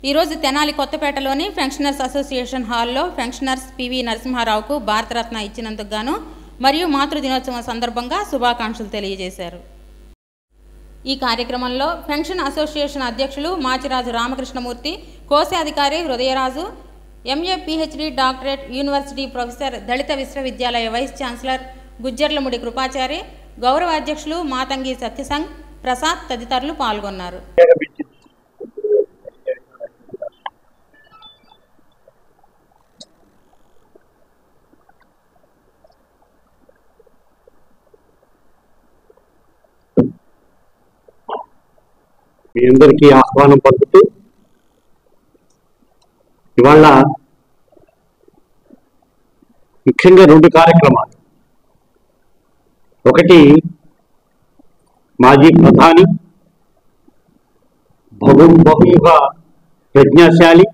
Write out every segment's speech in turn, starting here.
ఈరోజు Tenali కొత్తపేటలోని pensioners association హాల్లో pensioners PV నరసింహారావుకు Bharat Ratna ఇచ్చినందుకు గాను మరియు మాతృదినోత్సవం సందర్భంగా శుభాకాంక్షలు తెలియజేశారు. ఈ కార్యక్రమంలో పెన్షన్ అసోసియేషన్ అధ్యక్షులు మాచిరాజు రామకృష్ణమూర్తి, కోశాధికారి Hrudayaraju, MA PhD doctorate university professor, దళిత విశ్వవిద్యాలయ వైస్ ఛాన్సలర్ గుజ్జర్లముడి కృపాచారి, గౌరవ అధ్యక్షులు మాతంగి సత్యసంగ్ ప్రసాద్ తదితరులు పాల్గొన్నారు. మీ అందరికీ ఆహ్వానం పలుకుతూ ఇవాళ ముఖ్యంగా 2 కార్యక్రమాలు. ఒకటి, మాజీ ప్రధాని, బహుముఖ ప్రజ్ఞాశాలి,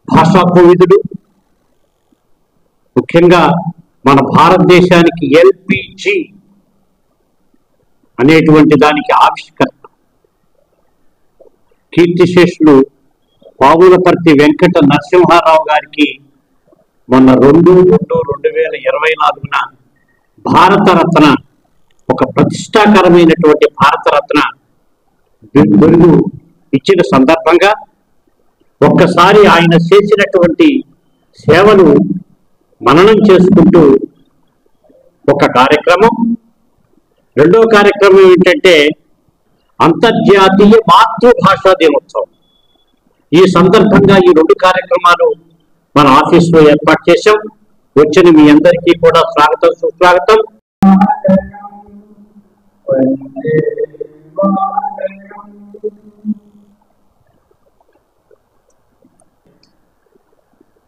భాషా కోవిదుడు, ముఖ్యంగా మన భారతదేశానికి ఎల్పిజి అనేటువంటి దానికి ఆవిష్కర్త కీర్తిశేషులు పావులపర్తి వెంకట నరసింహారావు గారికి మొన్న 2/2/2024 భారతరత్న, ఒక ప్రతిష్టాకరమైనటువంటి భారతరత్న బిరుదు ఇచ్చిన సందర్భంగా ఒక్కసారి ఆయన చేసినటువంటి సేవలు మననం చేసుకుంటూ ఒక కార్యక్రమం. రెండో కార్యక్రమం ఏంటంటే అంతర్జాతీయ మాతృభాషా దినోత్సవం. ఈ సందర్భంగా ఈ 2 కార్యక్రమాలు మన ఆఫీసులో ఏర్పాటు చేశాం. వచ్చిన మీ అందరికీ కూడా స్వాగతం, సుస్వాగతం.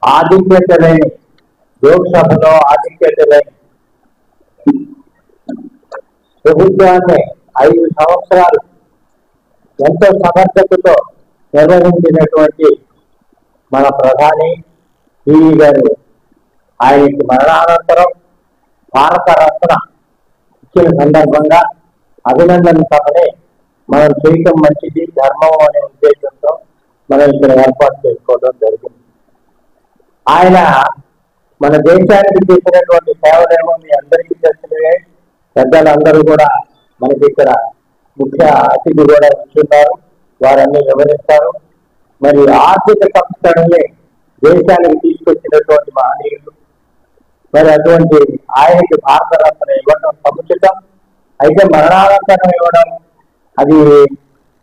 ఆధిక్యత లేని లోక్సభలో ఆధిక్యత లేని ప్రభుత్వాన్ని 5 సంవత్సరాలు ఎంతో సమర్థతతో నిర్వహించినటువంటి మన ప్రధాని పివి గారు ఆయనకి మరణానంతరం భారతరత్న ఇచ్చిన సందర్భంగా అభినందన సభని మనం చేయటం మంచిది, ధర్మం అనే ఉద్దేశంతో మనం ఇక్కడ ఏర్పాటు చేసుకోవడం జరిగింది. ఆయన మన దేశానికి చేసినటువంటి సేవలేమో మీ అందరికీ తెలిసినవే. పెద్దలందరూ కూడా మనకి ఇక్కడ ముఖ్య అతిథి కూడా ఉంటున్నారు, వారన్నీ వివరిస్తారు. మరి ఆర్థిక సంస్కరణని దేశానికి తీసుకొచ్చినటువంటి మహనీయులు. మరి అటువంటి ఆయనకి భారతరత్న ఇవ్వడం సముచితం. అయితే మరణానంతరం ఇవ్వడం, అది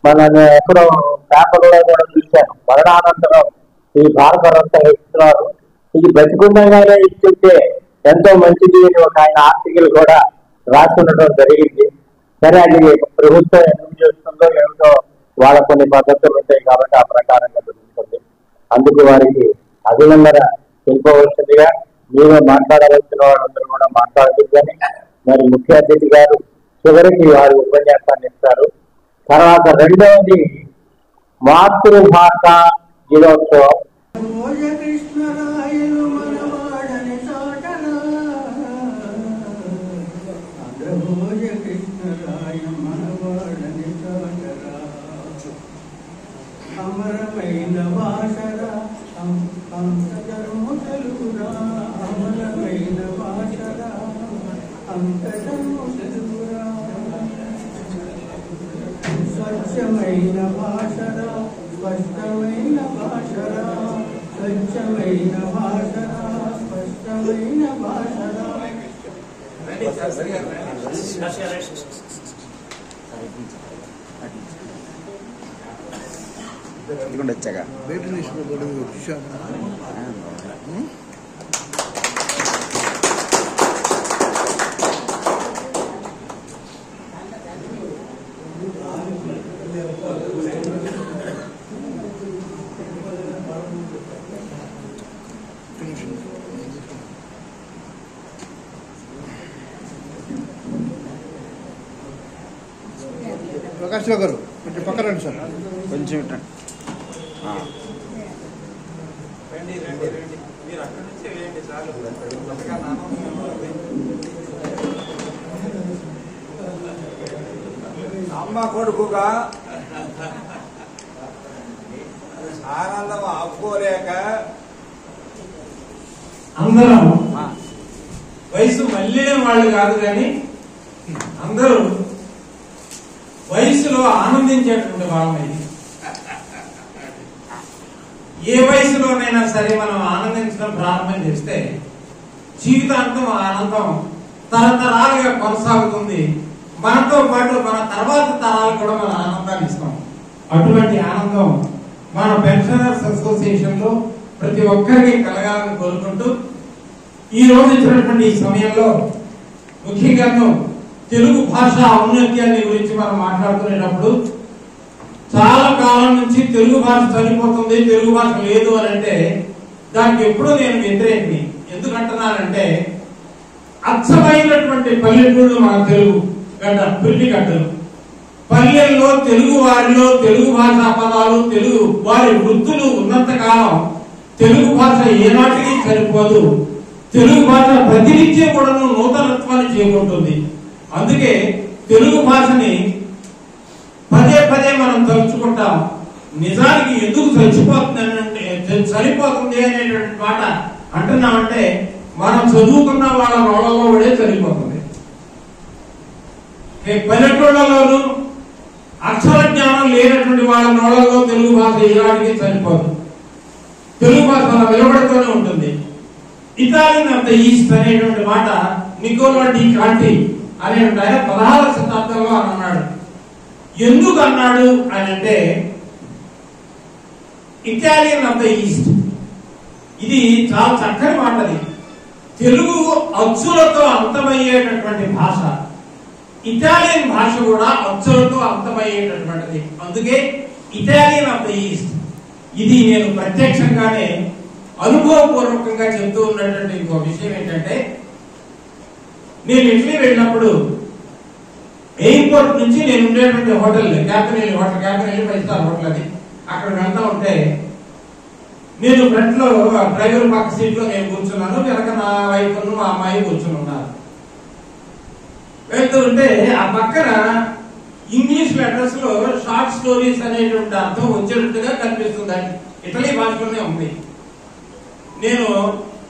మన ఎక్కడో పేపర్లో కూడా చూశాను, మరణానంతరం ఈ భారతరత్న ఇస్తున్నారు, ఇది బతికుండగానే ఇస్తుంటే ఎంతో మంచిది అని ఒక ఆయన ఆర్టికల్ కూడా రాసి ఉండటం జరిగింది. సరే, అది ప్రభుత్వం ఎందుకు చేస్తుందో ఏమిటో వాళ్ళ కొన్ని పద్ధతులు ఉంటాయి కాబట్టి ఆ ప్రకారంగా జరుగుతుంది. అందుకు వారికి అభినందన తెలుపవలసిందిగా మీరు మాట్లాడవలసిన వాళ్ళందరూ కూడా మాట్లాడుతుందని. మరి ముఖ్య అతిథి గారు చివరికి వారి ఉపన్యాసాన్ని ఇస్తారు. తర్వాత రెండవది మాతృభాష దినోత్సవం. అమరమైన భాషరా అంతజన్మ తెలుగురా, అమరమైన భాషరా అంతజన్మ తెలుగురా, స్వచ్ఛమైన భాషరా స్పష్టమైన భాషరా, స్వచ్ఛమైన భాషరా స్పష్టమైన భాషరా. వచ్చాక ప్రకాష్ రావు గారు కొంచెం పక్కన రండి సార్, కొంచెం అమ్మ కొడుకుగా ఆనందం ఆపుకోలేక అందరం వయసు మళ్ళిన వాళ్ళు కాదు కానీ అందరూ వయసులో ఆనందించేటువంటి వాళ్ళని. ఏ వయసులోనైనా సరే మనం ఆనందించడం ప్రారంభం చేస్తే జీవితాంతం ఆనందం తరతరాలుగా కొనసాగుతుంది. మనతో పాటు మన తర్వాత తరాలు కూడా మన ఆనందాన్ని ఇస్తాం. అటువంటి ఆనందం మన పెన్షనర్స్ అసోసియేషన్ లో ప్రతి ఒక్కరికి కలగాలని కోరుకుంటూ ఈ రోజు ఇచ్చినటువంటి ఈ సమయంలో ముఖ్యంగా తెలుగు భాష ఔన్నత్యాన్ని గురించి మనం మాట్లాడుకునేటప్పుడు చాలా కాలం నుంచి తెలుగు భాష చనిపోతుంది, తెలుగు భాష లేదు అని అంటే దానికి ఎప్పుడూ నేను వ్యతిరేకిని. ఎందుకంటున్నానంటే అచ్చమైనటువంటి పల్లెటూళ్ళు మన తెలుగు గడ్డ పిల్లి గడ్డలు. పల్లెల్లో తెలుగు వారిలో తెలుగు భాషా పదాలు తెలుగు వారి వృత్తులు ఉన్నంత కాలం తెలుగు భాష ఏనాటికి సరిపోదు. తెలుగు భాష ప్రతినిత్యం కూడా నూతనత్వాన్ని చేకూరుతుంది. అందుకే తెలుగు భాషని పదే పదే మనం తలుచుకుంటాం. నిజానికి ఎందుకు సరిపోతుంది అనేటువంటి మాట అంటున్నామంటే మనం చదువుకున్న వాళ్ళ రోళ్ళలో కూడా సరిపోతుంది. పల్లెటూళ్ళలోనూ అక్షర జ్ఞానం లేనటువంటి వాళ్ళ నోళ్ళలో తెలుగు భాష ఈనాటికి సరిపోదు. తెలుగు భాష మన వెలువడుతూనే ఉంటుంది. ఇటాలియన్ ఆఫ్ ద ఈస్ట్ అనేటువంటి మాట నికోలా డి కాంటి అనే ఆయన 16వ శతాబ్దంలో అని అన్నాడు. ఎందుకు అన్నాడు అని అంటే ఇటాలియన్ ఆఫ్ ద ఈస్ట్ ఇది చాలా చక్కని మాటది. తెలుగు అచ్చులతో అంతమయ్యేటటువంటి భాష. ఇటాలియన్ భాష కూడా అచ్చులతో అంతమయ్యేటటువంటిది. అందుకే ఇటాలియన్ ఆఫ్ ద ఈస్ట్. ఇది నేను ప్రత్యక్షంగానే అనుభవపూర్వకంగా చెప్తూ ఉన్నటువంటి ఇంకో విషయం ఏంటంటే నేను ఇటలీ వెళ్ళినప్పుడు ఎయిర్పోర్ట్ నుంచి నేను ఉండేటువంటి హోటల్ క్యాపిటల్ 5 స్టార్ హోటల్ అది. అక్కడ వెళ్తా ఉంటే నేను ఫ్రంట్ లో డ్రైవర్ పక్క సీట్ లో నేను కూర్చున్నాను, వెనక నా వైఫ్ మా అమ్మాయి కూర్చుని ఉన్నారు. వెళ్తూ ఉంటే ఆ పక్కన ఇంగ్లీష్ లెటర్స్ లో షార్ట్ స్టోరీస్ అనేటువంటి అర్థం వచ్చేటట్టుగా కనిపిస్తుంది. ఇటలీ భాషలోనే ఉంది. నేను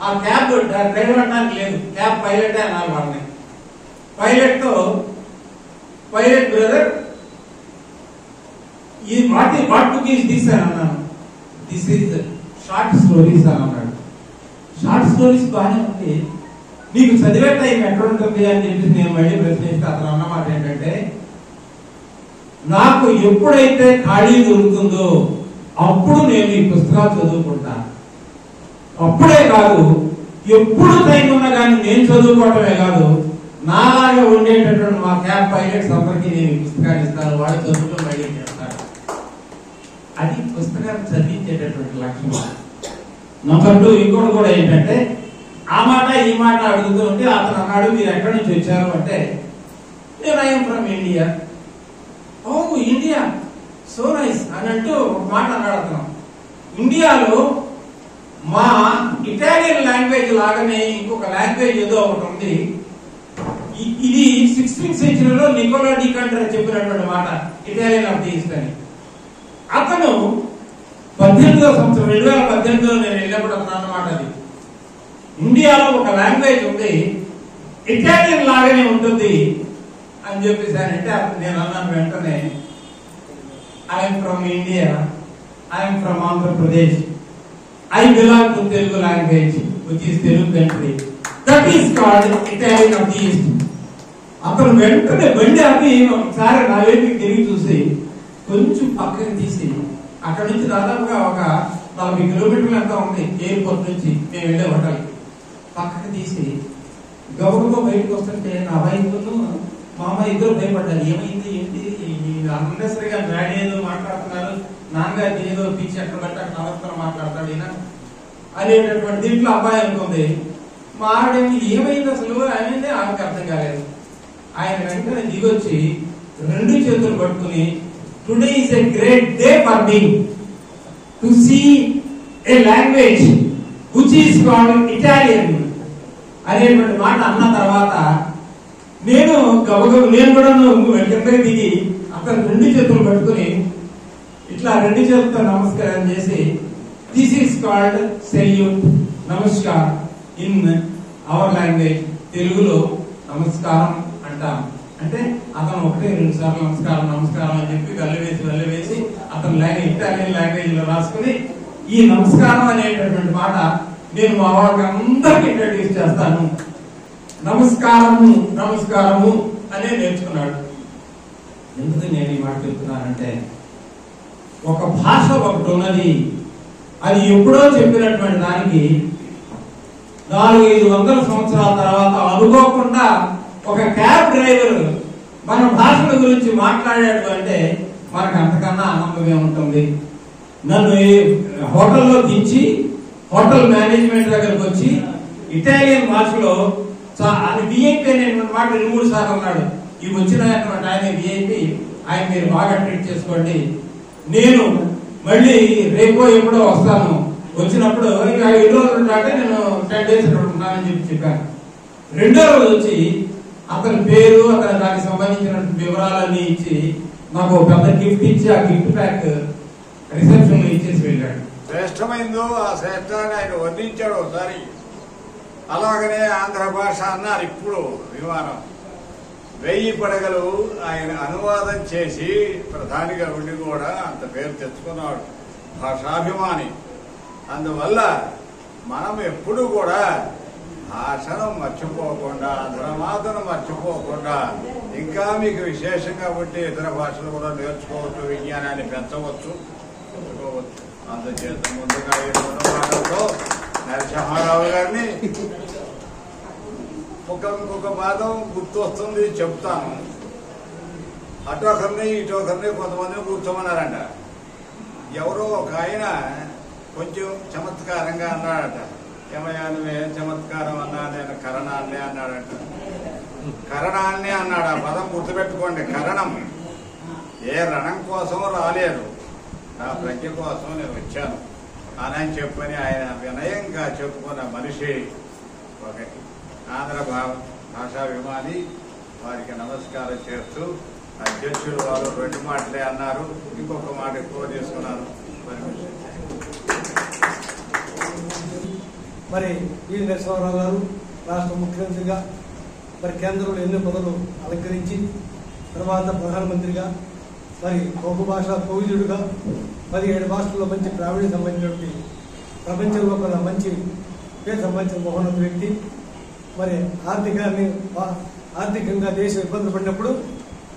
ఆ క్యాబ్ డ్రైవర్ అనడానికి లేదు, క్యాబ్ పైలటే అన్నారు వాళ్ళని. పైలట్ బ్రదర్ ఈ వాట్ బుక్ ఈస్ దిస్ అని అన్నాను. దిస్ ఈజ్ షార్ట్ స్టోరీస్ అని అన్నాడు. షార్ట్ స్టోరీస్ బాగానే ఉంది, నీకు చదివే టైం ఎక్కడ ఉంటుంది అని చెప్పి నేను మళ్ళీ ప్రశ్నిస్తే అతను అన్నమాట ఏంటంటే నాకు ఎప్పుడైతే ఖాళీ దొరుకుతుందో అప్పుడు నేను ఈ పుస్తకాలు చదువుకుంటాను. అప్పుడే కాదు, ఎప్పుడు టైం ఉన్నా కానీ నేను చదువుకోవటమే కాదు, నాలాగా ఉండేటటువంటి మా క్యాబ్ పైలట్స్ అందరికీ నేను ఈ పుస్తకాలు ఇస్తాను, వాళ్ళు చదువుతూ మళ్ళీ చేస్తాను. అది పుస్తకాలు చదివించేటటువంటి లక్ష్యం. నంబర్ 2 ఇంకోటి కూడా ఏంటంటే ఆ మాట ఈ మాట అడుగుతూ ఉంటే అతను అన్నాడు మీరు ఎక్కడి నుంచి వచ్చారు అంటే నేను I'm from India. Oh India so nice అని అంటూ ఒక మాట అన్నాడు అతను. ఇండియాలో మా ఇటాలియన్ లాంగ్వేజ్ లాగానే ఇంకొక లాంగ్వేజ్ ఏదో ఒకటి ఉంది. ఇది 16th సెంచరీలో నికోలా డి కాంటి చెప్పినటువంటి మాట, ఇటాలియన్ ఆఫ్ ది ఈస్ట్ అని. అతను 18వ సంవత్సరం 2018లో నేను వెళ్ళినప్పుడు అతను అన్నమాట అది ఇండియాలో ఒక లాంగ్వేజ్ ఉంది, ఇటాలియన్ లాగానే ఉంటుంది అని చెప్పేసానంటే నేను అన్నాను వెంటనే I'm from India, I'm from Andhra Pradesh, I belong to Telugu language, which is Telugu country. That is called Italian of the East. అతను వెంటనే బండి ఆపి ఒకసారి నా వైపు తిరిగి చూసి కొంచెం పక్కన తీసి అక్కడ నుంచి దాదాపుగా ఒక 40 కిలోమీటర్లు ఎంత ఉంది ఎయిర్పోర్ట్ నుంచి మేము వెళ్ళే హోటల్ పక్కన తీసి గౌరవంతో బయటకు వస్తుంటే నా వైపును మా అమ్మాయి ఇద్దరు భయపడ్డారు. ఏమైంది ఏంటి అన్నెసరిగా డాడీ ఏదో మాట్లాడుతున్నారు, నాన్నగారికి ఏదో పిచ్చి ఎక్కడ బట్టి అక్కడ అవసరం మాట్లాడతాడు ఈయన అనేటటువంటి దీంట్లో అబ్బాయి అనుకుంది. మా ఆవిడేమి ఏమైంది అసలు అనేది ఆమెకి అర్థం కాలేదు. ఆయన వెంటనే దిగొచ్చి 2 చేతులు పట్టుకుని today is a great day for me to see a language which is called Italian అనేటువంటి మాట అన్న తర్వాత నేను కూడా కిందకి దిగి అతను 2 చేతులు పట్టుకుని ఇట్లా రెండు చేతులతో నమస్కారం చేసి this is called salute, namaskar in our language. తెలుగులో నమస్కారం అంటాం. అంటే అతను ఒకటే 2 సార్లు నమస్కారం నమస్కారం అని చెప్పి గల్లు వేసి అతను ఇటాలియన్ లాంగ్వేజ్ లో రాసుకుని ఈ నమస్కారం అనేటటువంటి మాట నేను మా వాళ్ళకి అందరికి ఇంట్రడ్యూస్ చేస్తాను. నమస్కారము నమస్కారము అనే నేర్చుకున్నాడు. ఎందుకు నేను ఈ మాట చెప్తున్నానంటే, ఒక భాష ఒకటి ఉన్నది, అది ఎప్పుడో చెప్పినటువంటి దానికి 400-500 సంవత్సరాల తర్వాత అనుకోకుండా ఒక క్యాబ్ డ్రైవర్ మన భాషల గురించి మాట్లాడాడు అంటే మనకు అంతకన్నా ఆనందమే ఉంటుంది. నన్ను హోటల్లో దించి హోటల్ మేనేజ్మెంట్ దగ్గరకు వచ్చి ఇటాలియన్ భాషలో అది విఐపి అనేటువంటి మాట 2-3 సార్లు అన్నాడు. ఈ వచ్చినటువంటి ఆయన విఐపి, ఆయన మీరు బాగా ట్రీట్ చేసుకోండి, నేను మళ్ళీ రేపో ఎప్పుడో వస్తాను, వచ్చినప్పుడు ఇంకా 5 రోజులు ఉంటే నేను 10 days ఉంటానని చెప్పాను. రెండో రోజు వచ్చి అతని పేరు అతను దానికి సంబంధించిన వివరాలన్నీ ఇచ్చి నాకు పెద్ద గిఫ్ట్ ఇచ్చి ఆ గిఫ్ట్ ప్యాక్ రిసెప్షన్ లో ఇచ్చేసి వెళ్ళాడు. శ్రేష్టమైందో ఆ శ్రేష్టాన్ని ఆయన వర్ణించాడు ఒకసారి. అలాగనే ఆంధ్ర భాష అన్నారు. ఇప్పుడు విమానం 1000 పడగలు ఆయన అనువాదం చేసి ప్రధానిగా ఉండి కూడా అంత పేరు తెచ్చుకున్నాడు, భాషాభిమాని. అందువల్ల మనం ఎప్పుడు కూడా భాషను మర్చిపోకుండా, ఆంధ్రమాతను మర్చిపోకుండా, ఇంకా మీకు విశేషంగా ఉంటే ఇతర భాషలు కూడా నేర్చుకోవచ్చు, విజ్ఞానాన్ని పెంచవచ్చు, చెప్పుకోవచ్చు. అందుచేత ముందుగా ఈ 2 మాటలతో నరసింహారావు గారిని ఇంకొక పాదం గుర్తొస్తుంది చెప్తాను. అటోకరిని ఇటోకరిని కొంతమందిని కూర్చోమన్నారంట. ఎవరో ఒక ఆయన కొంచెం చమత్కారంగా అన్నాడట. ఏమయ్యా నువ్వేం చమత్కారం అన్నా, నేను కరణాన్ని అన్నాడట. కరణాన్ని అన్నాడు. ఆ పదం గుర్తుపెట్టుకోండి. కరణం ఏ రణం కోసం రాలేదు, నా ప్రజ్ఞ కోసం నేను వచ్చాను అని చెప్పని ఆయన వినయంగా చెప్పుకున్న మనిషి ఒకటి. ఆంధ్ర భాషాభిమాని. వారికి నమస్కారం చేస్తూ అధ్యక్షులు వారు 2 మాటలే అన్నారు, ఇంకొక మాట ఎక్కువ తీసుకున్నాను. మరి ఈ నరసింహారావు గారు రాష్ట్ర ముఖ్యమంత్రిగా, మరి కేంద్రంలో ఎన్నో పదవులు అలంకరించి, తర్వాత ప్రధానమంత్రిగా, మరి బహుభాషా కోవిదుడుగా, 17 భాషల్లో మంచి ప్రావీణ్యం సంబంధించినటువంటి, ప్రపంచంలో కన్నా మంచి పేరు సంబంధించిన మహోన్నత వ్యక్తి. మరి ఆర్థికంగా దేశం ఇబ్బందులు పడినప్పుడు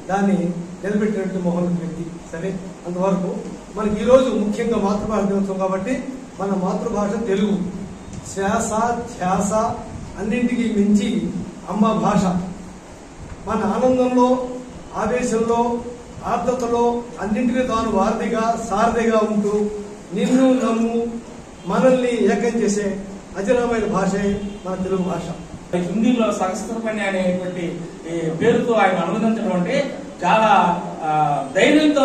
దాన్ని నిలబెట్టినట్టు మహోన్నత వ్యక్తి. సరే, అంతవరకు మనకి ఈరోజు ముఖ్యంగా మాతృభాష దినోత్సవం కాబట్టి మన మాతృభాష తెలుగు. శ్వాస ధ్యాస అన్నింటికీ మించి అమ్మ భాష. మన ఆనందంలో, ఆవేశంలో, ఆర్ద్రతలో అన్నింటినీ తాను వారధిగా సారథిగా ఉంటూ నిన్ను నమ్ము మనల్ని ఏకం చేసే అజరమైన భాషే మన తెలుగు భాష. హిందీలో సహస్రపణి అనేటువంటి పేరుతో ఆయన అనువదించడం అంటే చాలా ధైర్యంతో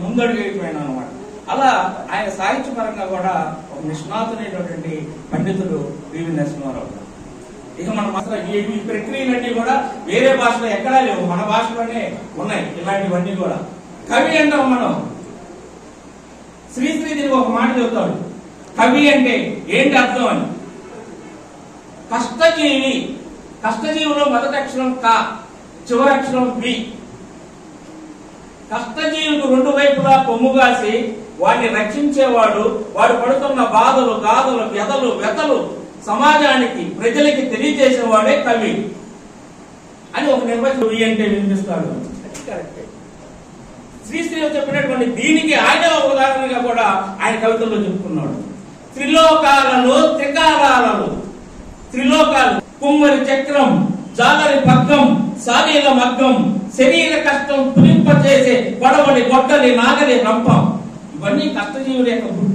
ముందడుగైపోయినా అనమాట. అలా ఆయన సాహిత్యపరంగా కూడా ఒక నిష్ణాతునైనటువంటి పండితుడు పివి నరసింహారావు. ఇక మన మాత్రం ఈ ప్రక్రియలన్నీ కూడా వేరే భాషలో ఎక్కడా లేవు, మన భాషలోనే ఉన్నాయి ఇలాంటివన్నీ కూడా. కవి అంటాం మనం. శ్రీశ్రీ దీనికి ఒక మాట చెబుతాడు, కవి అంటే ఏంటి అర్థం అని. కష్టజీవి, కష్టజీవిలో మొదటి అక్షరం క, చివరి అక్షరం వి. కష్టజీవికి 2 వైపులా కొమ్ముగాసి వాడిని రక్షించేవాడు, వాడు పడుతున్న బాధలు, గాథలు, వ్యధలు, వ్యతలు సమాజానికి, ప్రజలకి తెలియజేసేవాడే కవి అని ఒక నిర్వచనం అంటే వినిపిస్తాడు. కరెక్టే. శ్రీశ్రీ చెప్పినటువంటి దీనికి ఆయన ఒక ఉదాహరణగా కూడా ఆయన కవితల్లో చెప్పుకున్నాడు. త్రిలోకాలలో త్రికాలాలలో, త్రిలోకాలు కుమ్మరి చక్రం, జాలరి పగ్గం, సాలీల మగ్గం, శరీర కష్టం పులింప చేసే పడవడి గొడ్డలి నాగలి రంపం, ఇవన్నీ కష్టజీవుల యొక్క గుర్తు.